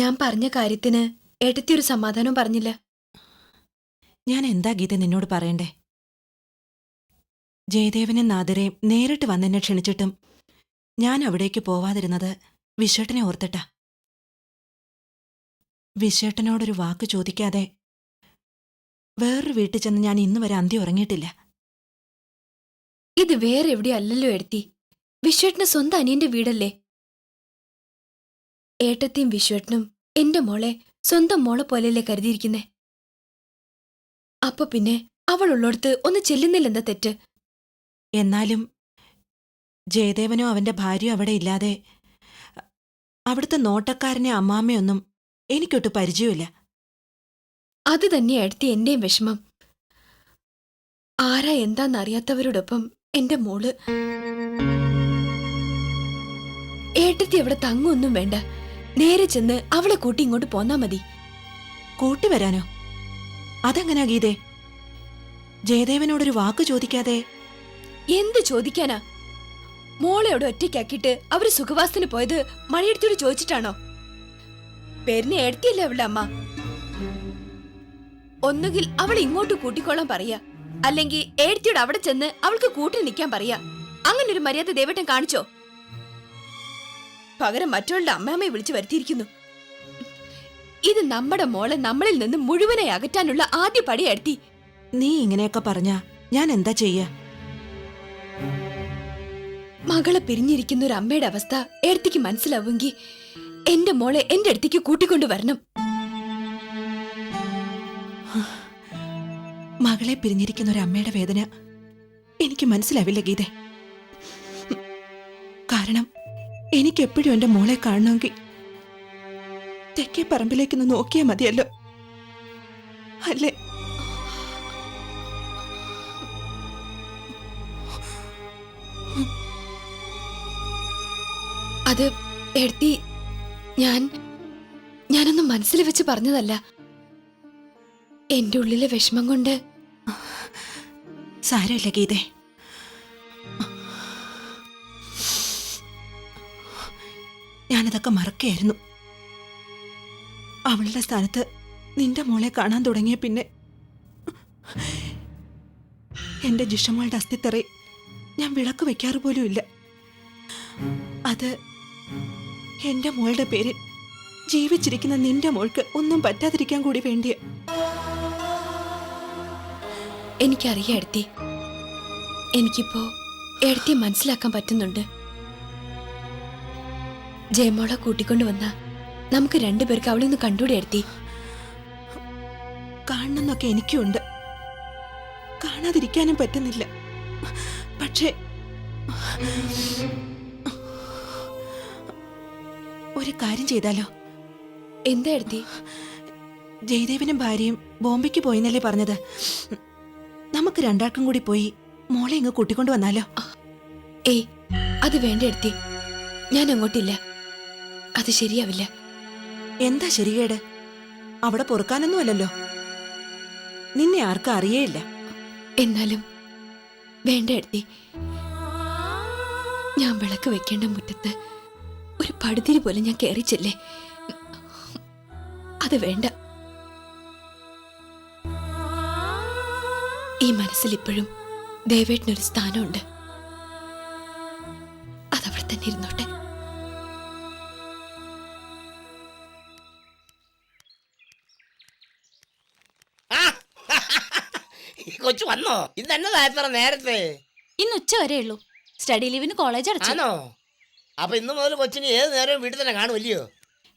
ഞാൻ പറഞ്ഞ കാര്യത്തിന് ഏട്ടത്തി ഒരു സമാധാനം പറഞ്ഞില്ല. ഞാൻ എന്താ ഗീത നിന്നോട് പറയണ്ടേ? ജയദേവനും നാദരേയും നേരിട്ട് വന്നെന്നെ ക്ഷണിച്ചിട്ടും ഞാൻ അവിടേക്ക് പോവാതിരുന്നത് വിശ്വേട്ടനെ ഓർത്തിട്ടാ. വിശ്വേട്ടനോടൊരു വാക്ക് ചോദിക്കാതെ വേറൊരു വീട്ടിൽ ചെന്ന് ഞാൻ ഇന്നുവരെ അന്തി ഉറങ്ങിയിട്ടില്ല. ഇത് വേറെ എവിടെയോ അല്ലല്ലോ ഏട്ടത്തി. വിശ്വേട്ടന് സ്വന്തം അനിയന്റെ വീടല്ലേ. ഏട്ടത്തിയും വിശ്വേട്ടനും എന്റെ മോളെ സ്വന്തം മോളെ പോലെയല്ലേ കരുതിയിരിക്കുന്നേ. അപ്പൊ പിന്നെ അവളുള്ളോടത്ത് ഒന്ന് ചെല്ലുന്നില്ലെന്താ തെറ്റ്? എന്നാലും ജയദേവനോ അവന്റെ ഭാര്യയോ അവിടെ ഇല്ലാതെ അവിടുത്തെ നോട്ടക്കാരനെ അമ്മാമ്മയൊന്നും എനിക്കൊട്ട് പരിചയമില്ല. അത് തന്നെയാ ഏട്ടത്തി എന്റെയും വിഷമം. ആരാ എന്താന്നറിയാത്തവരോടൊപ്പം എന്റെ മോള്. ഏട്ടത്തി അവിടെ തങ്ങൊന്നും വേണ്ട. നേരെ ചെന്ന് അവളെ കൂട്ടി ഇങ്ങോട്ട് പോന്നാ മതി. കൂട്ടിവരാനോ? അതെങ്ങനാ ഗീതേ? ജയദേവനോടൊരു വാക്ക് ചോദിക്കാതെ? എന്ത് ചോദിക്കാനാ? മോളെ അവിടെ ഒറ്റയ്ക്കാക്കിയിട്ട് അവര് സുഖവാസത്തിന് പോയത് മണിയെടുത്തോട് ചോദിച്ചിട്ടാണോ? പേരിനെ എടുത്തിയല്ലേ അവളുടെ അമ്മ. ഒന്നുകിൽ അവൾ ഇങ്ങോട്ട് കൂട്ടിക്കോളാൻ പറയാ, അല്ലെങ്കിൽ ഏടത്തിയോട് അവിടെ ചെന്ന് അവൾക്ക് കൂട്ടി നിൽക്കാൻ പറയാ. അങ്ങനെ ഒരു മര്യാദ ദേവേട്ടൻ കാണിച്ചോ? പകരം മറ്റുള്ള അമ്മയമ്മയെ വിളിച്ചു വരുത്തിയിരിക്കുന്നു. ഇത് നമ്മുടെ മോളെ നമ്മളിൽ നിന്ന് മുഴുവനായി അകറ്റാനുള്ള ആദ്യ പടിയെടുത്തി. നീ ഇങ്ങനെയൊക്കെ പറഞ്ഞാ ഞാൻ എന്താ ചെയ്യാ? മകളെ പിരിഞ്ഞിരിക്കുന്ന ഒരു അമ്മയുടെ അവസ്ഥ ഏടത്തിക്ക് മനസ്സിലാവുമെങ്കിൽ എന്റെ മോളെ എന്റെ അടുത്തേക്ക് കൂട്ടിക്കൊണ്ടുവരണം. മകളെ പിരിഞ്ഞിരിക്കുന്ന ഒരു അമ്മയുടെ വേദന എനിക്ക് മനസ്സിലാവില്ല ഗീതേ. കാരണം എനിക്കെപ്പോഴും എന്റെ മോളെ കാണണമെങ്കിൽ തെക്കേ പറമ്പിലേക്കൊന്ന് നോക്കിയാ മതിയല്ലോ, അല്ലേ? അത് ഏടത്തി, ഞാനൊന്നും മനസ്സിൽ വെച്ച് പറഞ്ഞതല്ല. എന്റെ ഉള്ളിലെ വിഷമം കൊണ്ട്. സാരമില്ല ഗീതേ. ഞാനതൊക്കെ മറക്കുകയായിരുന്നു. അവളുടെ സ്ഥാനത്ത് നിന്റെ മോളെ കാണാൻ തുടങ്ങിയ പിന്നെ എന്റെ ജിഷമോളുടെ അസ്ഥിത്തറ ഞാൻ വിളക്ക് വെക്കാറ് പോലും ഇല്ല. അത് എന്റെ മോളുടെ പേരിൽ ജീവിച്ചിരിക്കുന്ന നിന്റെ മോൾക്ക് ഒന്നും പറ്റാതിരിക്കാൻ കൂടി വേണ്ടിയ. എനിക്കറിയാം ഏടത്തി. എനിക്കിപ്പോ ഏടത്തിയെ മനസ്സിലാക്കാൻ പറ്റുന്നുണ്ട്. ജയമോളെ കൂട്ടിക്കൊണ്ടുവന്ന നമുക്ക് രണ്ടുപേർക്ക് അവളെ ഒന്ന് കണ്ടുകൂടെ ഏടത്തി? കാണണമെന്നൊക്കെ എനിക്കുണ്ട്, കാണാതിരിക്കാനും പറ്റുന്നില്ല. പക്ഷേ ഒരു കാര്യം ചെയ്താലോ? എന്താ ഏടത്തി? ജയദേവനും ഭാര്യയും ബോംബെക്ക് പോയിന്നല്ലേ പറഞ്ഞത്? നമുക്ക് രണ്ടാൾക്കും കൂടി പോയി മോളെ ഇങ്ങ് കൂട്ടിക്കൊണ്ടു വന്നാലോ? ഏയ്, അത് വേണ്ട ഏടത്തി. ഞാൻ അങ്ങോട്ടില്ല. അത് ശരിയാവില്ല. എന്താ ശരികേട്? അവിടെ പൊറുക്കാനൊന്നുമല്ലല്ലോ. നിന്നെ ആർക്കും അറിയേയില്ല. എന്നാലും വേണ്ട ഏടത്തി. ഞാൻ വിളക്ക് വെക്കേണ്ട മുറ്റത്ത് ഒരു പടുതിരി പോലെ ഞാൻ കയറിച്ചല്ലേ. അത് വേണ്ട. ഈ മനസ്സിൽ ഇപ്പോഴും ദേവേട്ടനൊരു സ്ഥാനമുണ്ട്. അതവിടെ തന്നെ ഇരുന്നോട്ടെ. കൊച്ചു വന്നോ? ഇതെന്നതാ എത്ര നേരത്തെ? ഇന്ന് ഉച്ച വരെ ഉള്ളൂ. സ്റ്റഡി ലീവിന് കോളേജ് അടച്ചു. ആണോ? അപ്പൊ ഇന്ന് മുതൽ കൊച്ചിന് ഏത് നേരവും വീട്ടിൽ തന്നെ കാണുമല്ലയോ?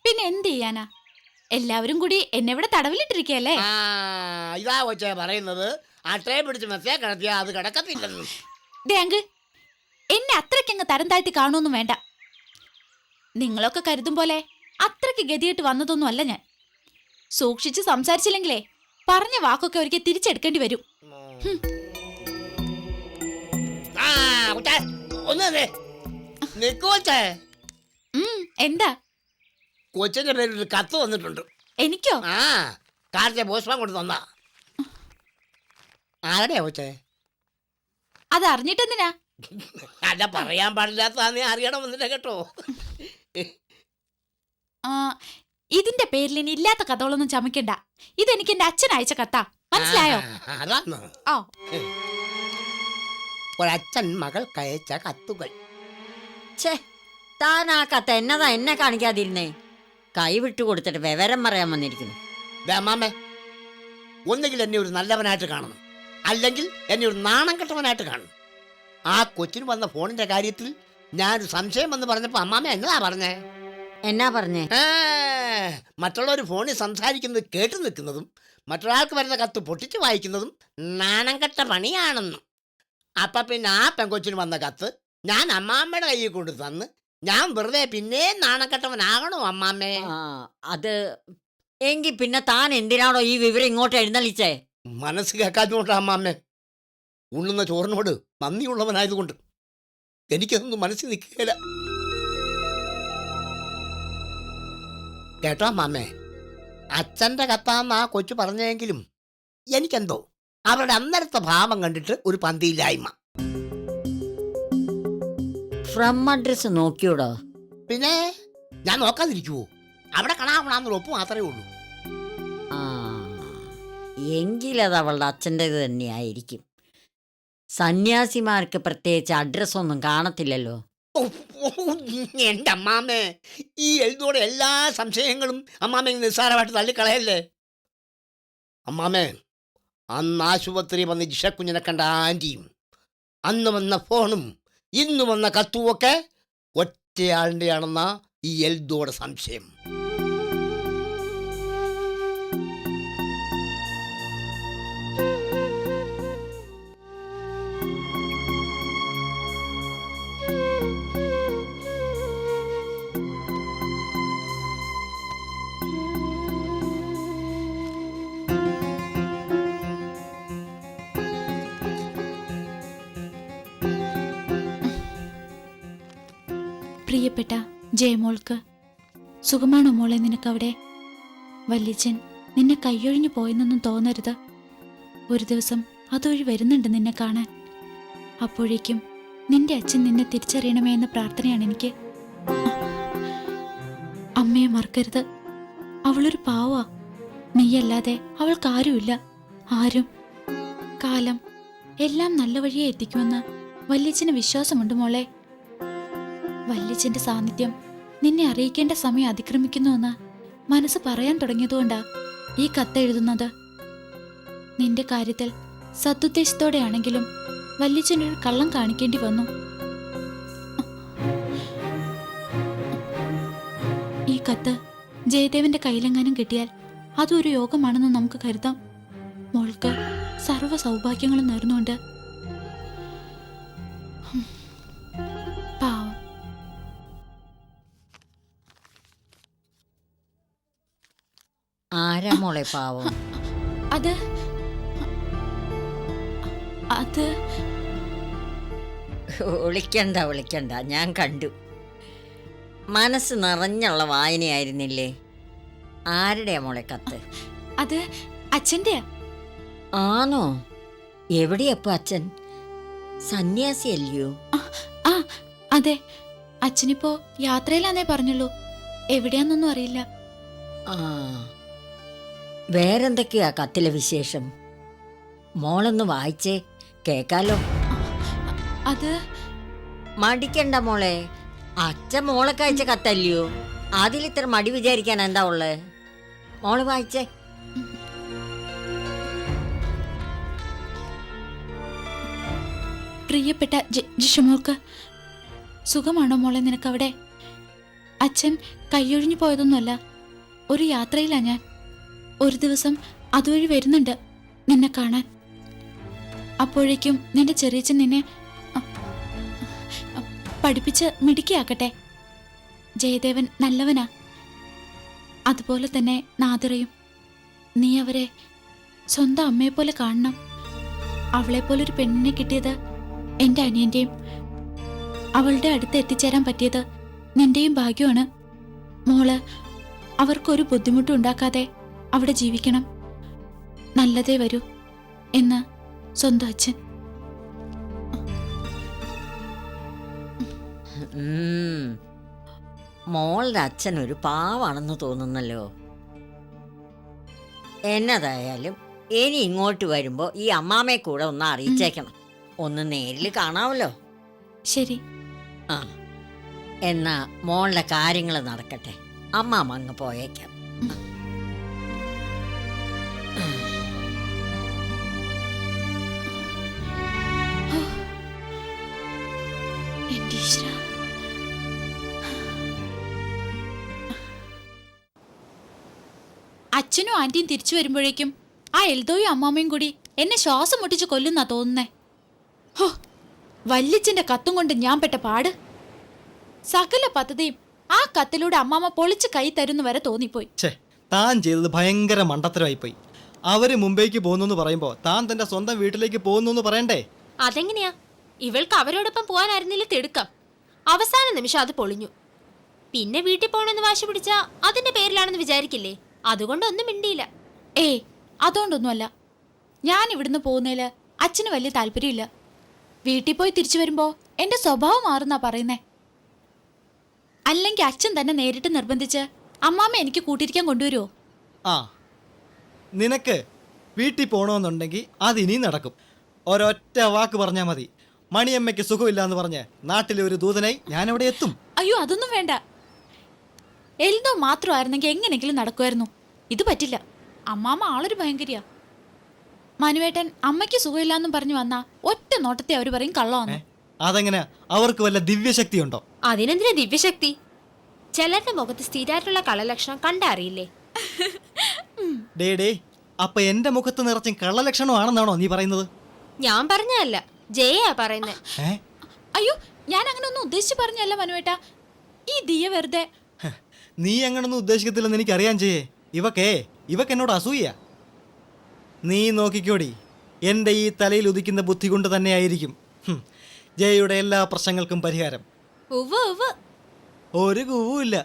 പിന്നെ എന്ത് ചെയ്യാനാ, എല്ലാവരും കൂടി എന്നെ ഇവിടെ തടവിലിട്ടിരിക്കല്ലേ. ഇതാ കൊച്ചേ പറയുന്നത്. അത്രയും പിടിച്ച് മെസ്സേ കിടത്തിയാ അത് കിടക്കത്തില്ലെന്ന്. അങ്കിൾ, എന്നെ അത്രയ്ക്കങ്ങ് തരം താഴ്ത്തി കാണുമൊന്നും വേണ്ട. നിങ്ങളൊക്കെ കരുതും പോലെ അത്രയ്ക്ക് ഗതിയിട്ട് വന്നതൊന്നും അല്ല ഞാൻ. സൂക്ഷിച്ച് സംസാരിച്ചില്ലെങ്കിലേ പറഞ്ഞ വാക്കൊക്കെ ഒരിക്കൽ തിരിച്ചെടുക്കേണ്ടി വരും. എന്താ? കൊച്ചിന്റെ പേരിൽ ഒരു കത്ത് വന്നിട്ടുണ്ട്. എനിക്കോ? കാലത്തെ പോസ്റ്റ്മാൻ കൊണ്ട് തന്നാ. ആരുടെയാ കൊച്ചേ? അത് അറിഞ്ഞിട്ടെന്തിനാ? അല്ല, പറയാൻ പാടില്ലാത്ത നീ അറിയണമെന്നില്ല കേട്ടോ. ഇതിന്റെ പേരിൽ ഇനി ഇല്ലാത്ത കഥകളൊന്നും ചമക്കണ്ട. ഇതെനിക്ക് എന്റെ അച്ഛൻ അയച്ച കത്താ, മനസ്സിലായോ? അതാണ് ഓ, ഒരച്ഛൻ മകൾക്കയച്ച കത്തുകൾ. ഛേ, താൻ ആ കത്ത് എന്നതാ എന്നെ കാണിക്കാതിരുന്നേ? കൈ വിട്ടു കൊടുത്തിട്ട് വിവരം പറയാൻ വന്നിരിക്കുന്നു. ദേ അമ്മാമ്മേ, ഒന്നുകിൽ എന്നെ ഒരു നല്ലവനായിട്ട് കാണണം, അല്ലെങ്കിൽ എന്നെ ഒരു നാണം കെട്ടവനായിട്ട് കാണണം. ആ കൊച്ചിന് വന്ന ഫോണിന്റെ കാര്യത്തിൽ ഞാനൊരു സംശയം എന്ന് പറഞ്ഞപ്പോ അമ്മാമ്മ എന്നതാ പറഞ്ഞേ? എന്നാ പറഞ്ഞേ? മറ്റുള്ളവർ ഫോണിൽ സംസാരിക്കുന്നത് കേട്ടു നിൽക്കുന്നതും മറ്റൊരാൾക്ക് വരുന്ന കത്ത് പൊട്ടിച്ച് വായിക്കുന്നതും നാണം കെട്ട പണിയാണെന്ന്. അപ്പൊ പിന്നെ ആ പെങ്കൊച്ചിന് വന്ന കത്ത് ഞാൻ അമ്മാമ്മയുടെ കയ്യിൽ കൊണ്ട് തന്ന് ഞാൻ വെറുതെ പിന്നെ നാണക്കെട്ടവനാകണോ അമ്മാമ്മേ? അത് എങ്കിൽ പിന്നെ താൻ എന്തിനാണോ ഈ വിവരം ഇങ്ങോട്ട് എഴുന്നള്ളിച്ചേ? മനസ്സ് കേൾക്കാഞ്ഞോട്ടാ അമ്മാമ്മേ. ഉണ്ണുന്ന ചോറിനോട് നന്ദിയുള്ളവനായതുകൊണ്ട് എനിക്കതൊന്നും മനസ്സിൽ നിൽക്കുകയില്ല. കേട്ടോ അമ്മാമ്മേ, അച്ഛൻ്റെ കത്താന്ന് ആ കൊച്ചു പറഞ്ഞെങ്കിലും എനിക്കെന്തോ അവരുടെ അന്നരത്തെ ഭാവം കണ്ടിട്ട് ഒരു പന്തിയില്ലായ്മ. From address നോക്കിയോടോ? പിന്നെ ഞാൻ നോക്കാതിരിക്കുവോ? അവിടെ കണാകണമെന്നൊരു ഒപ്പ് മാത്രമേ ഉള്ളൂ. ആ, എങ്കിലത് അവളുടെ അച്ഛൻ്റെത് തന്നെയായിരിക്കും. സന്യാസിമാർക്ക് പ്രത്യേകിച്ച് അഡ്രസ്സൊന്നും കാണത്തില്ലല്ലോ. എൻ്റെ അമ്മാമ്മേ, ഈ എഴുതോടെ എല്ലാ സംശയങ്ങളും അമ്മാമ്മ നിസ്സാരമായിട്ട് തള്ളിക്കളയല്ലേ. അമ്മാമ്മേ, അന്ന് ആശുപത്രി വന്ന് ജിഷക്കുഞ്ഞിനെ കണ്ട ആൻറ്റിയും അന്ന് വന്ന ഫോണും ഇന്ന് വന്ന കത്തുമൊക്കെ ഒറ്റയാളിൻ്റെയാണെന്നാ ഈ എൽദോടെ സംശയം. പ്രിയപ്പെട്ട ജയമോൾക്ക് സുഖമാണോ മോളെ നിനക്കവിടെ? വല്യച്ഛൻ നിന്നെ കൈയൊഴിഞ്ഞു പോയെന്നൊന്നും തോന്നരുത്. ഒരു ദിവസം അതുവഴി വരുന്നുണ്ട് നിന്നെ കാണാൻ. അപ്പോഴേക്കും നിന്റെ അച്ഛൻ നിന്നെ തിരിച്ചറിയണമേ എന്ന പ്രാർത്ഥനയാണ് എനിക്ക്. അമ്മയെ മറക്കരുത്. അവളൊരു പാവാ. നീയല്ലാതെ അവൾക്കാരുമില്ല. ആരും. കാലം എല്ലാം നല്ല വഴിയെ എത്തിക്കുമെന്ന് വല്യച്ഛന് വിശ്വാസമുണ്ട് മോളെ. വല്യച്ഛന്റെ സാന്നിധ്യം നിന്നെ അറിയിക്കേണ്ട സമയം അതിക്രമിക്കുന്നുവെന്ന് മനസ്സ് പറയാൻ തുടങ്ങിയതുകൊണ്ടാ ഈ കത്തെഴുതുന്നത്. നിന്റെ കാര്യത്തിൽ സതുദ്ദേശത്തോടെയാണെങ്കിലും വല്യച്ഛനൊരു കള്ളം കാണിക്കേണ്ടി വന്നു. ഈ കത്ത് ജയദേവന്റെ കയ്യിലെങ്ങാനും കിട്ടിയാൽ അതൊരു യോഗമാണെന്ന് നമുക്ക് കരുതാം. മോൾക്ക് സർവ്വ സൗഭാഗ്യങ്ങളും നേർന്നുകൊണ്ട്. പാവം. ആരാ മോളെ പാവം? അത് വിളിക്കണ്ട, ഞാൻ കണ്ടു. മനസ്സ് നിറഞ്ഞുള്ള വായനയായിരുന്നില്ലേ? ആരുടെയാ മോളെ കത്ത്? അത് അച്ഛൻ്റെയാ. ആണോ? എവിടെയപ്പോ അച്ഛൻ? സന്യാസിയല്ലയോ? ആ അതെ, അച്ഛനിപ്പോ യാത്രയിലാന്നേ പറഞ്ഞുള്ളൂ. എവിടെയാന്നൊന്നും അറിയില്ല. ആ, വേറെന്തൊക്കെയാ കത്തിലെ വിശേഷം? മോളൊന്ന് വായിച്ചേ, കേക്കാലോ. അത് മടിക്കണ്ട മോളെ, അച്ഛൻ മോളെ കഴിച്ച കത്തല്ലയോ? അതിലിത്ര മടി വിചാരിക്കാൻ എന്താ ഉള്ളേ? മോള് വായിച്ചേ. പ്രിയപ്പെട്ട ജിഷമോൾക്ക് സുഖമാണോ മോളെ നിനക്കവിടെ? അച്ഛൻ കൈയൊഴിഞ്ഞു പോയതൊന്നുമല്ല. ഒരു യാത്രയിലാ ഞാൻ. ഒരു ദിവസം അതുവഴി വരുന്നുണ്ട് നിന്നെ കാണാൻ. അപ്പോഴേക്കും നിന്റെ ചെറിയച്ഛൻ നിന്നെ പഠിപ്പിച്ച് മിടുക്കിയാക്കട്ടെ. ജയദേവൻ നല്ലവനാ, അതുപോലെ തന്നെ നാദിറയും. നീ അവരെ സ്വന്തം അമ്മയെപ്പോലെ കാണണം. അവളെപ്പോലൊരു പെണ്ണിനെ കിട്ടിയത് എൻ്റെ അനിയൻ്റെയും അവളുടെ അടുത്ത് എത്തിച്ചേരാൻ പറ്റിയത് നിന്റെയും ഭാഗ്യമാണ്. മോള് അവർക്കൊരു ബുദ്ധിമുട്ടും ഉണ്ടാക്കാതെ അവിടെ ജീവിക്കണം. നല്ലതേ വരൂ എന്ന് സ്വന്തം അച്ഛൻ. മോളുടെ അച്ഛൻ ഒരു പാവാണെന്ന് തോന്നുന്നല്ലോ. എന്നതായാലും ഇനി ഇങ്ങോട്ട് വരുമ്പോ ഈ അമ്മാമ്മയെ കൂടെ ഒന്ന് അറിയിച്ചേക്കണം. ഒന്ന് നേരിൽ കാണാമല്ലോ. ശരി. ആ, എന്നാ മോളുടെ കാര്യങ്ങൾ നടക്കട്ടെ. അമ്മാമ്മ അങ്ങ് പോയേക്കാം. എന്റെ ഈശ്വരാ. അച്ഛനും ആന്റിയും തിരിച്ചു വരുമ്പോഴേക്കും ആ എൽദോയും അമ്മാമ്മയും കൂടി എന്നെ ശ്വാസം മുട്ടിച്ച് കൊല്ലുന്നാ തോന്നുന്നേ. ഹോ, വല്യച്ഛന്റെ കത്തും കൊണ്ട് ഞാൻ പെട്ട പാട്. സകല പദ്ധതിയും ആ കത്തിലൂടെ അമ്മാമ്മ പൊളിച്ച് കൈ തരുന്നു വരെ തോന്നിപ്പോയി. ഛേ, താൻ ചെയ്തത് ഭയങ്കര മണ്ടത്തരമായിപ്പോയി. അവര് മുംബൈക്ക് പോകുന്നു പറയുമ്പോ താൻ തന്റെ സ്വന്തം വീട്ടിലേക്ക് പോകുന്നു പറയണ്ടേ? അതെങ്ങനെയാ? ഇവൾക്ക് അവരോടൊപ്പം പോകാനായിരുന്നില്ല തിടുക്കം. അവസാന നിമിഷം അത് പൊളിഞ്ഞു. പിന്നെ വീട്ടിൽ പോകണമെന്ന് വാശി പിടിച്ചാ അതിന്റെ പേരിലാണെന്ന് വിചാരിക്കില്ലേ? അതുകൊണ്ടൊന്നും മിണ്ടിയില്ല. ഏയ്, അതുകൊണ്ടൊന്നുമല്ല. ഞാൻ ഇവിടുന്ന് പോകുന്നതില് അച്ഛന് വലിയ താല്പര്യമില്ല. വീട്ടിൽ പോയി തിരിച്ചു വരുമ്പോ എന്റെ സ്വഭാവം മാറുന്നാ പറയുന്നേ. അല്ലെങ്കിൽ അച്ഛൻ തന്നെ നേരിട്ട് നിർബന്ധിച്ച് അമ്മാമ്മ എനിക്ക് കൂട്ടിരിക്കാൻ കൊണ്ടുവരുമോ? ആ, നിനക്ക് വീട്ടിൽ പോകണമെന്നുണ്ടെങ്കിൽ അതിനി നടക്കും. ഒരൊറ്റ വാക്ക് പറഞ്ഞാൽ മതി. മണിയമ്മയ്ക്ക് സുഖമില്ല എന്ന് പറഞ്ഞ് നാട്ടിലെ ഒരു ദൂതനായി ഞാനവിടെ എത്തും. അയ്യോ, അതൊന്നും വേണ്ട. എൽദോ മാത്രമായിരുന്നെങ്കിൽ എങ്ങനെയെങ്കിലും നടക്കുമായിരുന്നു. ഇത് പറ്റില്ല. അമ്മാമ്മ ആളൊരു ഭയങ്കരിയാ. മനുവേട്ടൻ അമ്മയ്ക്ക് സുഖമില്ലാന്നും പറഞ്ഞു വന്നാ ഒറ്റ നോട്ടത്തെ അവർ പറയും കള്ളമാന്ന്. അതെങ്ങനെ? അവർക്ക് വല്ല ദിവ്യശക്തി ഉണ്ടോ? അതിനെന്തിനാ ദിവ്യശക്തി? ചിലരുടെ മുഖത്ത് സ്ഥിരമായിട്ടുള്ള കളലക്ഷണം കണ്ടറിയില്ലേ? ഡേ അപ്പൊ എന്റെ മുഖത്ത് നിറച്ചും കള്ളലക്ഷണമാണെന്നാണോ നീ പറയുന്നത്? ഞാൻ പറഞ്ഞതല്ല, ജയാ പറയുന്നേ. അയ്യോ, ഞാൻ അങ്ങനെ ഒന്നും ഉദ്ദേശിച്ച് പറഞ്ഞല്ല മനുവേട്ട. ഈ ദിയ വെറുതെ. നീ അങ്ങനൊന്നും ഉദ്ദേശിക്കത്തില്ലെന്ന് എനിക്കറിയാൻ ചെയ്യേ. ഇവക്ക് എന്നോട് അസൂയ. നീ നോക്കിക്കോടി, എൻ്റെ ഈ തലയിൽ ഉദിക്കുന്ന ബുദ്ധി കൊണ്ട് തന്നെയായിരിക്കും ജയയുടെ എല്ലാ പ്രശ്നങ്ങൾക്കും പരിഹാരം. ഉവ്വ് ഉവ്വ്. ഒരു കൂവുമില്ല.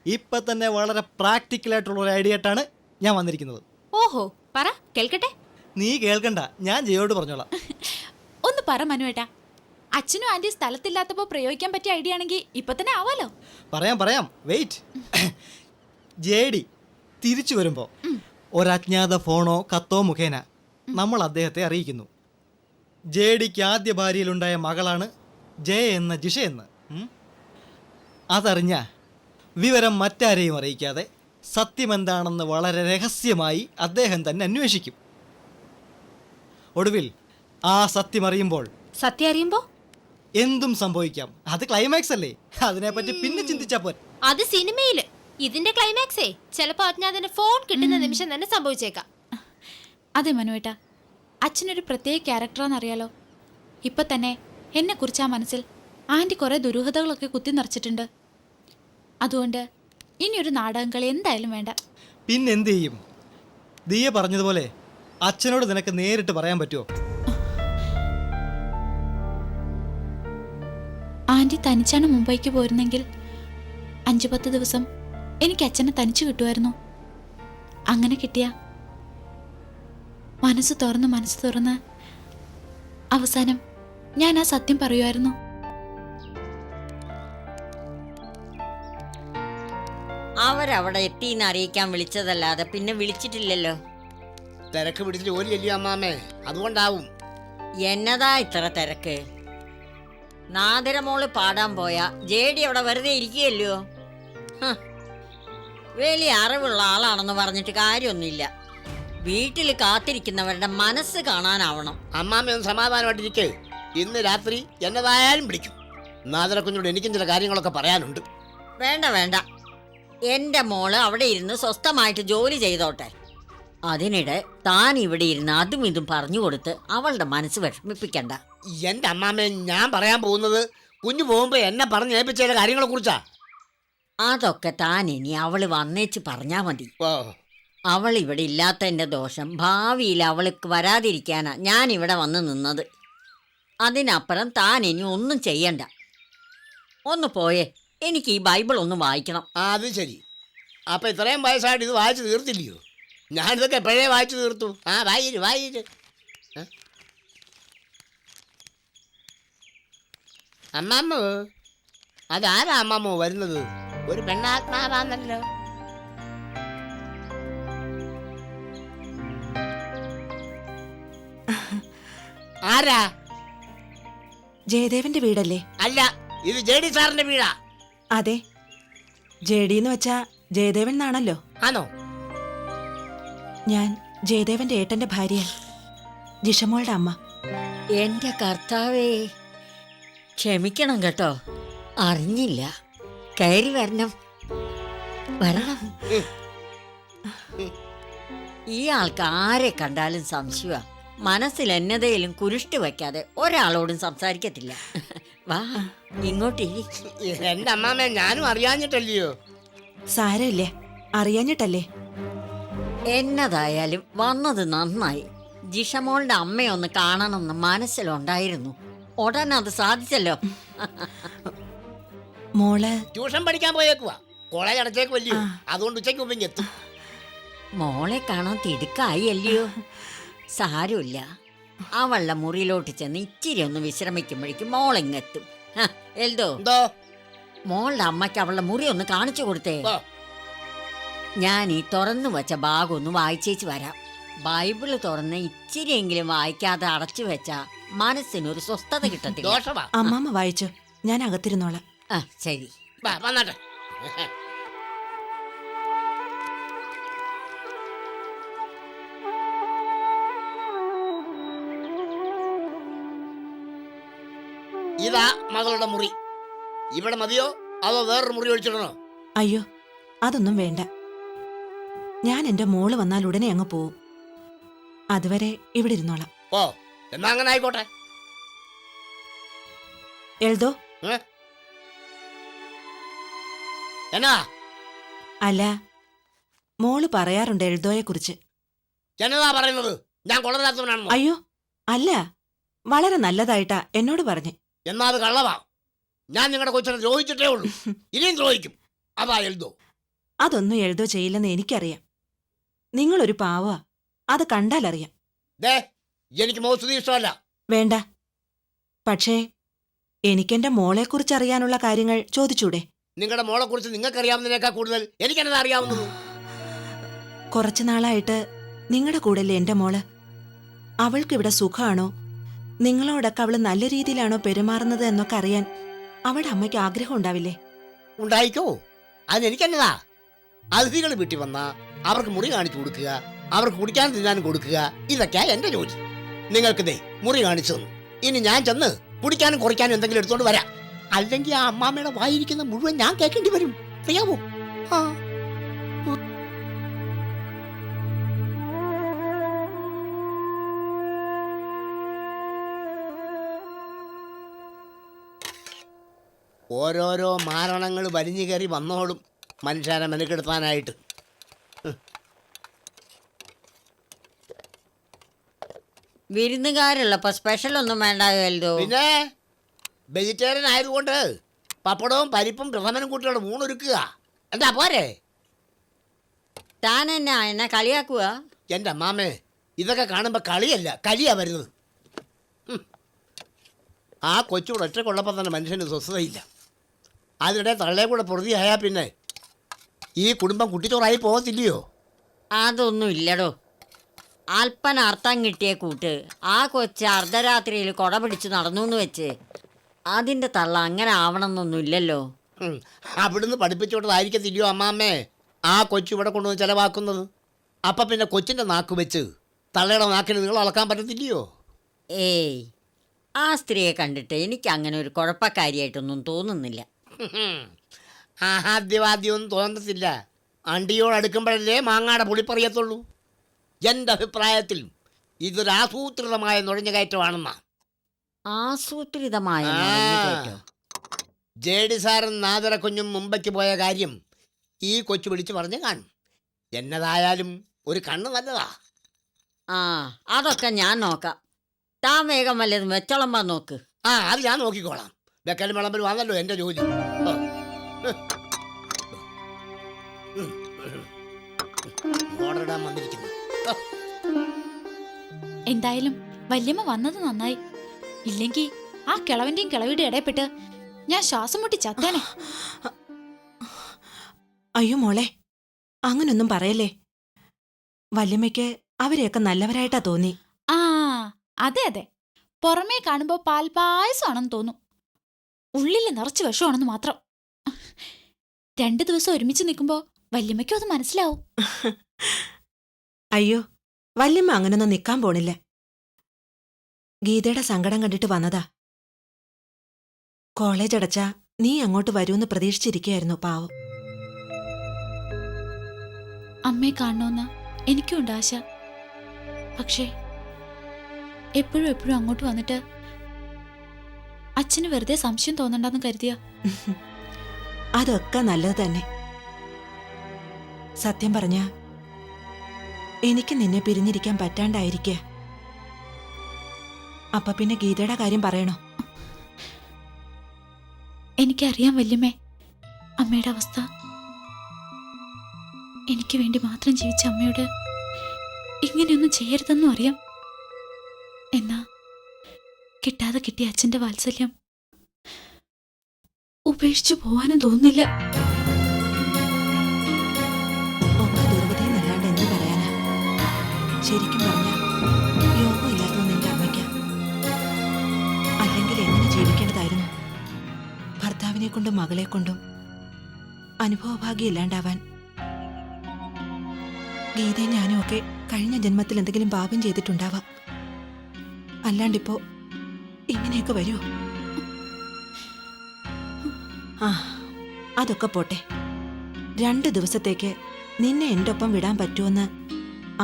ഇപ്പം തന്നെ വളരെ പ്രാക്ടിക്കലായിട്ടുള്ള ഒരു ഐഡിയ ആയിട്ടാണ് ഞാൻ വന്നിരിക്കുന്നത്. ഓഹോ, പറ കേൾക്കട്ടെ. നീ കേൾക്കണ്ട, ഞാൻ ജയോട് പറഞ്ഞോളാം. ഒന്ന് പറ മനുവേട്ട. അച്ഛനും ആന്റി സ്ഥലത്തില്ലാത്തപ്പോ പ്രയോഗിക്കാൻ പറ്റിയ ഐഡിയ ആണെങ്കിൽ ഇപ്പൊ തന്നെ ആവാലോ. പറയാം, വെയിറ്റ്. ജേഡി തിരിച്ചു വരുമ്പോ ഒരജ്ഞാത ഫോണോ കത്തോ മുഖേന നമ്മൾ അദ്ദേഹത്തെ അറിയിക്കുന്നു. ജേഡിക്ക് ആദ്യ ഭാര്യയിലുണ്ടായ മകളാണ് ജയ എന്ന ജിഷയെന്ന്. അതറിഞ്ഞ വിവരം മറ്റാരെയും അറിയിക്കാതെ സത്യമെന്താണെന്ന് വളരെ രഹസ്യമായി അദ്ദേഹം തന്നെ അന്വേഷിക്കും. ഒടുവിൽ ആ സത്യം അറിയുമ്പോൾ സത്യം അറിയുമ്പോ എന്തും സംഭവിക്കാം. അത് ക്ലൈമാക്സ് അല്ലേ? അതിനെപ്പറ്റി പിന്നെ ചിന്തിച്ചാ പോരെ. അത് സിനിമയില്. ഇതിന്റെ ക്ലൈമാക്സേ ചിലപ്പോ അജ്ഞാതന്റെ ഫോൺ കിട്ടുന്ന നിമിഷം തന്നെ സംഭവിച്ചേക്കാം. അതെ മനുവേട്ട, അച്ഛനൊരു പ്രത്യേക ക്യാരക്ടറാണെന്നറിയാലോ. ഇപ്പൊ തന്നെ എന്നെ കുറിച്ച് ആ മനസ്സിൽ ആന്റി കുറെ ദുരൂഹതകളൊക്കെ കുത്തി നിറച്ചിട്ടുണ്ട്. അതുകൊണ്ട് ഇനിയൊരു നാടകം കളി എന്തായാലും വേണ്ട. പിന്നെന്ത് ചെയ്യും? ദിയ പറഞ്ഞതുപോലെ അച്ഛനോട് നിനക്ക് നേരിട്ട് പറയാൻ പറ്റുമോ? ആന്റി തനിച്ചാണ് മുംബൈക്ക് പോരുന്നെങ്കിൽ 5-10 ദിവസം എനിക്ക് അച്ഛനെ തനിച്ചു കിട്ടുമായിരുന്നു. അങ്ങനെ കിട്ടിയ മനസ്സ് തുറന്ന് അവസാനം ഞാൻ ആ സത്യം പറയുമായിരുന്നു. അവരവിടെ എത്തിന്ന് അറിയിക്കാൻ വിളിച്ചതല്ലാതെ പിന്നെ വിളിച്ചിട്ടില്ലല്ലോ. തിരക്ക് പിടിച്ച് ജോലി ചെയ്യും അമ്മാമ്മേ, അതുകൊണ്ടാവും. എന്നതാ ഇത്ര തിരക്ക്? നാദിരമോള് പാടാൻ പോയാ ജേഡി അവിടെ വെറുതെ ഇരിക്കുകയല്ലോ. വലിയ അറിവുള്ള ആളാണെന്ന് പറഞ്ഞിട്ട് കാര്യമൊന്നുമില്ല. വീട്ടിൽ കാത്തിരിക്കുന്നവരുടെ മനസ്സ് കാണാനാവണം. അമ്മാമ്മയൊന്ന് സമാധാനമായിട്ടിരിക്കേ. ഇന്ന് രാത്രി എന്നതായാലും പിടിക്കും. നാദരക്കുഞ്ഞോട് എനിക്കും ചില കാര്യങ്ങളൊക്കെ പറയാനുണ്ട്. വേണ്ട, എന്റെ മോള് അവിടെ ഇരുന്ന് സ്വസ്ഥമായിട്ട് ജോലി ചെയ്തോട്ടെ. അതിനിടെ താൻ ഇവിടെ ഇരുന്ന് അതും ഇതും പറഞ്ഞു കൊടുത്ത് അവളുടെ മനസ്സ് വിഷമിപ്പിക്കണ്ട. എൻ്റെ അമ്മാമ്മ, ഞാൻ പറയാൻ പോകുന്നത് കുഞ്ഞു പോകുമ്പോ എന്നെ പറഞ്ഞേൽപ്പിച്ച ചില കാര്യങ്ങളെ കുറിച്ചാ. അതൊക്കെ താൻ ഇനി അവള് വന്നേച്ച് പറഞ്ഞാ മതി. അവൾ ഇവിടെ ഇല്ലാത്തതിന്റെ ദോഷം ഭാവിയിൽ അവൾക്ക് വരാതിരിക്കാനാ ഞാൻ ഇവിടെ വന്ന് നിന്നത്. അതിനപ്പുറം താൻ ഇനി ഒന്നും ചെയ്യണ്ട. ഒന്ന് പോയേ, എനിക്ക് ഈ ബൈബിൾ ഒന്ന് വായിക്കണം. അത് ശരി. അപ്പൊ ഇത്രയും വയസ്സായിട്ട് ഇത് വായിച്ചു തീർത്തില്ലയോ? ഞാനിതൊക്കെ എപ്പോഴേ വായിച്ചു തീർത്തു. വായിര്. അമ്മാമ്മ, അതാരാ അമ്മാമ്മ വരുന്നത്? ഒരു പെണ്ണാത്മാവാന്നല്ലോ. ആരാ? ജയദേവന്റെ വീടല്ലേ? അല്ല, ഇത് ജെഡി സാറിന്റെ വീടാ. അതെ, ജെഡി എന്ന് വെച്ചാ ജയദേവൻ എന്നാണല്ലോ. ആണോ? ഞാൻ ജയദേവന്റെ ഏട്ടന്റെ ഭാര്യ, ജിഷമോളുടെ അമ്മ. എന്റെ കർത്താവേ, ക്ഷമിക്കണം കേട്ടോ, അറിഞ്ഞില്ല. കയറി വരണം, വരണം. ഈ ആൾക്ക് ആരെ കണ്ടാലും സംശയമാ. മനസ്സിൽ എന്നതേലും കുരുഷ്ടി വയ്ക്കാതെ ഒരാളോടും സംസാരിക്കത്തില്ല. വാ ഇങ്ങോട്ടിരി. എന്റെ അമ്മാമ്മ, ഞാനും അറിയാഞ്ഞിട്ടല്ലയോ. സാരമില്ലേ, അറിയാഞ്ഞിട്ടല്ലേ. എന്നതായാലും വന്നത് നന്നായി. ജിഷമോളുടെ അമ്മയൊന്ന് കാണണമെന്ന് മനസ്സിലുണ്ടായിരുന്നു. ഉടനെ അത് സാധിച്ചല്ലോ. മോള് ട്യൂഷൻ പഠിക്കാൻ പോയേക്കുവാ. കോളേജ് അടച്ചേക്കുമല്ലയോ, അതുകൊണ്ട് ഉച്ചയ്ക്ക് മുമ്പ് ഇങ്ങ് എത്തും. മോളെ കാണാൻ തിടുക്കായി അല്ലയോ? സാരമില്ല, അവളുടെ മുറിയിലോട്ട് ചെന്ന് ഇച്ചിരി ഒന്ന് വിശ്രമിക്കുമ്പോഴേക്കും മോളിങ്ങെത്തും. എൽദോ, എന്തോ? മോളുടെ അമ്മയ്ക്ക് അവളുടെ മുറി ഒന്ന് കാണിച്ചു കൊടുത്തേ. ഓ. ഞാൻ ഈ തുറന്നു വെച്ച ഭാഗം ഒന്ന് വായിച്ചേച്ച് വരാം. ബൈബിള് തുറന്ന് ഇച്ചിരിയെങ്കിലും വായിക്കാതെ അടച്ചു വെച്ചാ മനസ്സിനൊരു സ്വസ്ഥത കിട്ടത്തില്ല. ദോഷമാ. അമ്മാമ്മ വായിച്ചോ, ഞാൻ അകത്തിരുന്നോളാം. ആ ശരി. വാ, വന്നാട്ടെ. ഇതാ മകളുടെ മുറി. ഇവിടെ മതിയോ അതോ വേറൊരു മുറി ഒഴിച്ചിടണോ? അയ്യോ, അതൊന്നും വേണ്ട. ഞാൻ എന്റെ മോള് വന്നാൽ ഉടനെ അങ്ങ് പോവും. അതുവരെ ഇവിടെ ഇരുന്നോളാം. ഓ, എന്നാ അങ്ങനെ ആയിക്കോട്ടെ. എഴുതോ? എന്നാ? അല്ല, മോള് പറയാറുണ്ട് എഴുതോയെ കുറിച്ച്. എന്നതാ പറയുന്നത്? ഞാൻ കൊള്ളരാത്തവനാണോ? അയ്യോ അല്ല, വളരെ നല്ലതായിട്ടാ എന്നോട് പറഞ്ഞ്. എന്നാ അത് കള്ളവാ. ഞാൻ നിങ്ങളുടെ കൊച്ചിനെ ദ്രോഹിച്ചിട്ടേ ഉള്ളൂ, ഇനിയും ദ്രോഹിക്കും. അതാ എഴുതോ. അതൊന്നും എഴുതോ ചെയ്യില്ലെന്ന് എനിക്കറിയാം. നിങ്ങളൊരു പാവാ, അത് കണ്ടാലറിയാം. ദേ, എനിക്ക് മോസ്തുതി ഇഷ്ടമല്ല. വേണ്ട, പക്ഷേ എനിക്കെന്റെ മോളെക്കുറിച്ച് അറിയാനുള്ള കാര്യങ്ങൾ ചോദിച്ചൂടെ? നിങ്ങളുടെ മോളെ കുറിച്ച് നിങ്ങൾക്കറിയാവുന്നതിനേക്കാൾ കൂടുതൽ എനിക്കെന്നതാ അറിയാവുന്നത്. കുറച്ചു നാളായിട്ട് നിങ്ങളുടെ കൂടല്ലേ എന്റെ മോള്. അവൾക്കിവിടെ സുഖമാണോ, നിങ്ങളോടൊക്കെ അവള് നല്ല രീതിയിലാണോ പെരുമാറുന്നത് എന്നൊക്കെ അറിയാൻ അവളുടെ അമ്മയ്ക്ക് ആഗ്രഹം ഉണ്ടാവില്ലേ? ഉണ്ടായിക്കോ, അതിനെനിക്കെന്നതാ. അതിഥികൾ വീട്ടിൽ വന്നാ അവർക്ക് മുറി കാണിച്ചു കൊടുക്കുക, അവർക്ക് കുടിക്കാൻ തിന്നാനും കൊടുക്കുക, ഇതൊക്കെയാ എന്റെ ജോലി. നിങ്ങൾക്ക് ദേ മുറി കാണിച്ചു തന്നു. ഇനി ഞാൻ ചെന്ന് കുടിക്കാനും കുറയ്ക്കാനും എന്തെങ്കിലും എടുത്തോണ്ട് വരാം. അല്ലെങ്കിൽ ആ അമ്മാമ്മയുടെ വായിരിക്കുന്ന മുഴുവൻ ഞാൻ കേൾക്കേണ്ടി വരും. അറിയാമോ? ആ. ഓരോരോ മാരണങ്ങൾ വലിഞ്ഞു കയറി വന്നോളും മനുഷ്യനെ മെനക്കെടുത്താനായിട്ട്. വിരുന്നുകാരുള്ളപ്പോ സ്പെഷ്യൽ ഒന്നും വേണ്ടായോ? പിന്നെ വെജിറ്റേറിയൻ ആയതുകൊണ്ട് പപ്പടവും പരിപ്പും പ്രഥമനും കൂട്ടിയോടെ ഊണൊരുക്കുക. എന്താ പോരെ? താൻ എന്നെ കളിയാക്കുക? എൻ്റെ അമ്മാമ്മേ, ഇതൊക്കെ കാണുമ്പോൾ കളിയല്ല, കളിയാ വരുന്നത്. ആ കൊച്ചുകൂടെ ഒറ്റക്കൊള്ളപ്പം തന്നെ മനുഷ്യന് സ്വസ്ഥതയില്ല. അതിനിടെ തള്ളയെ കൂടെ പൊറുതിയായാൽ പിന്നെ ഈ കുടുംബം കുട്ടിച്ചോറായി പോകത്തില്ലയോ? അതൊന്നും ഇല്ലടോ. അല്പന അർത്ഥം കിട്ടിയ കൂട്ട് ആ കൊച്ച് അർദ്ധരാത്രിയിൽ കൊട പിടിച്ച് നടന്നു എന്ന് വെച്ച് അതിൻ്റെ തള്ള അങ്ങനെ ആവണമെന്നൊന്നും ഇല്ലല്ലോ. അവിടുന്ന് പഠിപ്പിച്ചോട്ടതായിരിക്കത്തില്ലയോ അമ്മാമ്മേ ആ കൊച്ചു ഇവിടെ കൊണ്ടുവന്ന് ചിലവാക്കുന്നത്? അപ്പം പിന്നെ കൊച്ചിൻ്റെ നാക്ക് വെച്ച് തള്ളയുടെ നാക്കിന് നിങ്ങൾ അളക്കാൻ പറ്റത്തില്ലയോ? ഏയ്, ആ സ്ത്രീയെ കണ്ടിട്ട് എനിക്ക് അങ്ങനെ ഒരു കുഴപ്പക്കാരിയായിട്ടൊന്നും തോന്നുന്നില്ല. ആദ്യവാദ്യമൊന്നും തോന്നത്തില്ല. അണ്ടിയോട് അടുക്കുമ്പോഴല്ലേ മാങ്ങാടെ പുളിപ്പറിയത്തുള്ളൂ. എൻ്റെ അഭിപ്രായത്തിൽ ഇതൊരു ആസൂത്രിതമായ നുഴഞ്ഞുകയറ്റമാണെന്നാ. ആസൂത്രിതമായ ജെഡി സാറും നാദര കുഞ്ഞും മുമ്പയ്ക്ക് പോയ കാര്യം ഈ കൊച്ചു വിളിച്ച് പറഞ്ഞു കാണും. എന്നതായാലും ഒരു കണ്ണ് നല്ലതാ. ആ, അതൊക്കെ ഞാൻ നോക്കാം. താൻ വേഗം വല്ലതും വെച്ചോളമ്പാൻ നോക്ക്. ആ, അത് ഞാൻ നോക്കിക്കോളാം. വെക്കലും വിളമ്പലും ആണല്ലോ എൻ്റെ ജോലി. ഓർഡറിടാൻ വന്നിരിക്കുന്നു. എന്തായാലും വല്യമ്മ വന്നത് നന്നായി. ഇല്ലെങ്കി ആ കിളവന്റെയും കിളവിയുടെ ഇടയിൽപ്പെട്ട് ഞാൻ ശ്വാസം മുട്ടി ചത്തേനെ. അയ്യോ മോളെ, അങ്ങനൊന്നും പറയല്ലേ. വല്യമ്മയ്ക്ക് അവരെയൊക്കെ നല്ലവരായിട്ടാ തോന്നി. ആ അതെ അതെ, പുറമേ കാണുമ്പോ പാൽപായസമാണെന്ന് തോന്നും, ഉള്ളില് നിറച്ച് വിഷമാണെന്ന് മാത്രം. 2 ദിവസം ഒരുമിച്ച് നിൽക്കുമ്പോ വല്യമ്മയ്ക്കും അത് മനസ്സിലാവും. അയ്യോ, വല്യമ്മ അങ്ങനൊന്നും നിൽക്കാൻ പോണില്ല. ഗീതയുടെ സങ്കടം കണ്ടിട്ട് വന്നതാ. കോളേജ് അടച്ചാ നീ അങ്ങോട്ട് വരുമെന്ന് പ്രതീക്ഷിച്ചിരിക്കുകയായിരുന്നു പാവം. അമ്മയെ കാണണമെന്ന് എനിക്കുണ്ട് ആശ. പക്ഷേ എപ്പോഴും എപ്പോഴും അങ്ങോട്ട് വന്നിട്ട് അച്ഛന് വെറുതെ സംശയം തോന്നണ്ടെന്ന് കരുതിയ. അതൊക്കെ നല്ലത് തന്നെ. സത്യം പറഞ്ഞ എനിക്ക് നിന്നെ പിരിഞ്ഞിരിക്കാൻ പറ്റാണ്ടായിരിക്കുക. അപ്പൊ പിന്നെ ഗീതയുടെ കാര്യം പറയണോ? എനിക്കറിയാം വല്യമ്മേ അമ്മയുടെ അവസ്ഥ. എനിക്ക് വേണ്ടി മാത്രം ജീവിച്ച അമ്മയോട് ഇങ്ങനെയൊന്നും ചെയ്യരുതെന്നും അറിയാം. എന്നാ കിട്ടാതെ കിട്ടിയ അച്ഛന്റെ വാത്സല്യം ഉപേക്ഷിച്ചു പോവാനും തോന്നുന്നില്ല. ഒക്കെ ദുർഗതിന്നല്ലാണ്ട് എന്ത് പറയാനാ? ശരിക്കും പറഞ്ഞ യോഗമില്ലാത്തത് നിന്റെ അമ്മയ്ക്ക. അല്ലെങ്കിൽ എങ്ങനെ ജീവിക്കേണ്ടതായിരുന്നു? ഭർത്താവിനെ കൊണ്ടും മകളെ കൊണ്ടും അനുഭവഭാഗ്യം ഇല്ലാണ്ടാവാൻ. ഗീതയും ഞാനും ഒക്കെ കഴിഞ്ഞ ജന്മത്തിൽ എന്തെങ്കിലും പാപം ചെയ്തിട്ടുണ്ടാവാം. അല്ലാണ്ടിപ്പോ ഇങ്ങനെയൊക്കെ വരുമോ? ആ, അതൊക്കെ പോട്ടെ. 2 ദിവസത്തേക്ക് നിന്നെ എൻ്റെ ഒപ്പം വിടാൻ പറ്റുമെന്ന്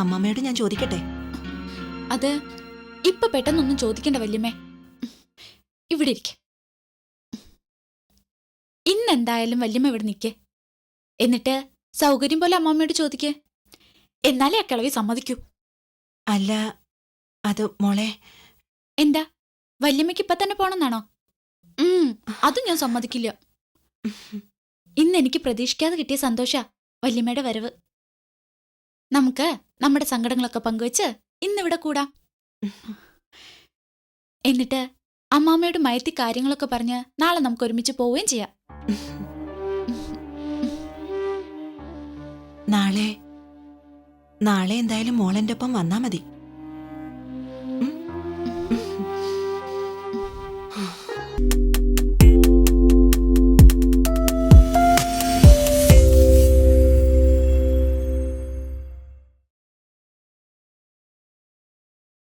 അമ്മമ്മയോട് ഞാൻ ചോദിക്കട്ടെ? അത് ഇപ്പൊ പെട്ടെന്നൊന്നും ചോദിക്കണ്ട വല്യമ്മേ. ഇവിടെ ഇരിക്കെ. ഇന്നെന്തായാലും വല്യമ്മ ഇവിടെ നിൽക്കേ. എന്നിട്ട് സൗകര്യം പോലെ അമ്മമ്മയോട് ചോദിക്കേ. എന്നാലേ ആ കിളവി സമ്മതിക്കൂ. അല്ല, അത് മോളെ. എന്താ, വല്യമ്മയ്ക്ക് ഇപ്പൊ തന്നെ പോണെന്നാണോ? അതും ഞാൻ സമ്മതിക്കില്ല. ഇന്ന് എനിക്ക് പ്രതീക്ഷിക്കാതെ കിട്ടിയ സന്തോഷ വല്യമ്മയുടെ വരവ്. നമുക്ക് നമ്മുടെ സങ്കടങ്ങളൊക്കെ പങ്കുവെച്ച് ഇന്നിവിടെ കൂടാം. എന്നിട്ട് അമ്മാമ്മയോട് മയത്തി കാര്യങ്ങളൊക്കെ പറഞ്ഞ് നാളെ നമുക്ക് ഒരുമിച്ച് പോവുകയും ചെയ്യാം. നാളെ എന്തായാലും മോളെന്റെ ഒപ്പം വന്നാ മതി.